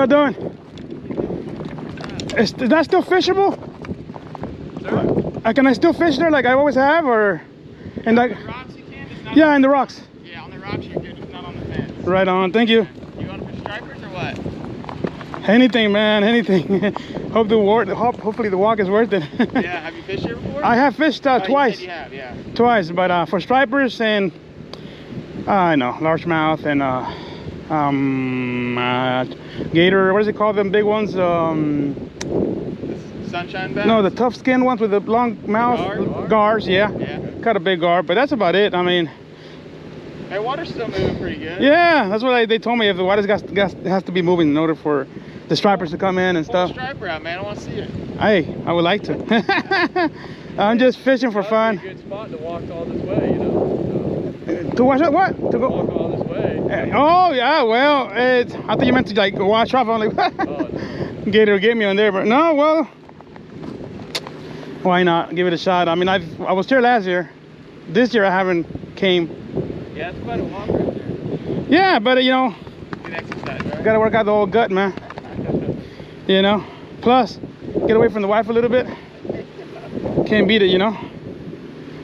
y'all doing? Is that still fishable? Can I still fish there like I always have, or? And like, the rocks you can, just not yeah, in the rocks. Yeah, on the rocks you're good, just not on the fence. Right on. Thank you. You want to fish stripers or what? Anything, man. Anything. Hopefully the walk is worth it. Yeah. Have you fished here before? I have fished twice. You have, yeah. Twice, but for stripers and I know largemouth and gator. What is it called? Them big ones. Sunshine bass? No, the tough skin ones with the long mouth. Gars, yeah. Got a big gar, but that's about it. I mean, hey, water's still moving pretty good. Yeah, that's what they told me. If the water has to be moving in order for the stripers to come in and stuff. Pull a striper out, man. I want to see it. Hey, I would like to. I'm just fishing for fun. Be a good spot to walk all this way, you know. To watch what? To go walk all this way. Oh yeah, well, I thought you meant to like wash off. I'm like, Oh, no. Gator will get me on there, but no, well, why not? Give it a shot. I mean, I was here last year. This year I haven't came. Yeah, it's quite a walk right there. Yeah, but you know, Good exercise, right? gotta work out the old gut, man. You know, plus get away from the wife a little bit. Can't beat it, you know.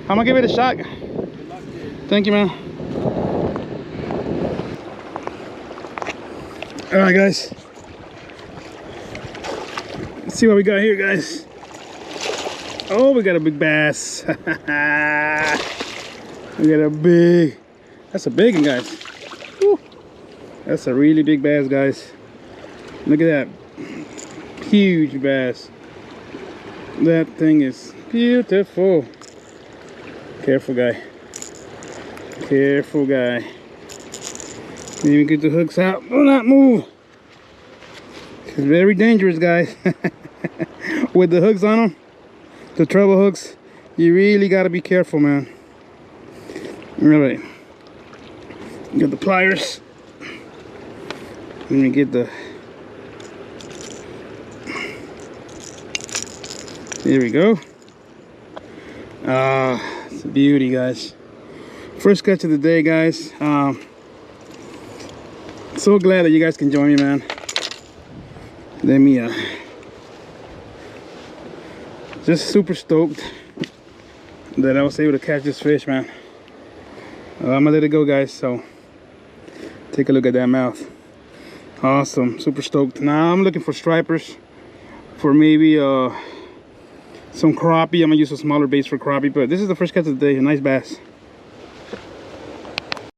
I'm gonna give it a shot. Good luck, dude. Thank you, man. All right, guys. Let's see what we got here, guys. Oh, we got a big bass. We got a big. That's a big one, guys. Woo. That's a really big bass, guys. Look at that. Huge bass. That thing is beautiful. Careful, guy. Careful, guy. Maybe get the hooks out. Do not move. It's very dangerous, guys. With the hooks on them, the treble hooks, you really got to be careful, man. Really. Get the pliers. Let me get the. There we go. It's a beauty, guys. First catch of the day, guys. So glad that you guys can join me, man. Let me just super stoked that I was able to catch this fish, man. I'm gonna let it go, guys. So take a look at that mouth. Awesome. Super stoked. Now I'm looking for stripers for maybe some crappie. I'm gonna use a smaller baits for crappie, but this is the first catch of the day. A nice bass.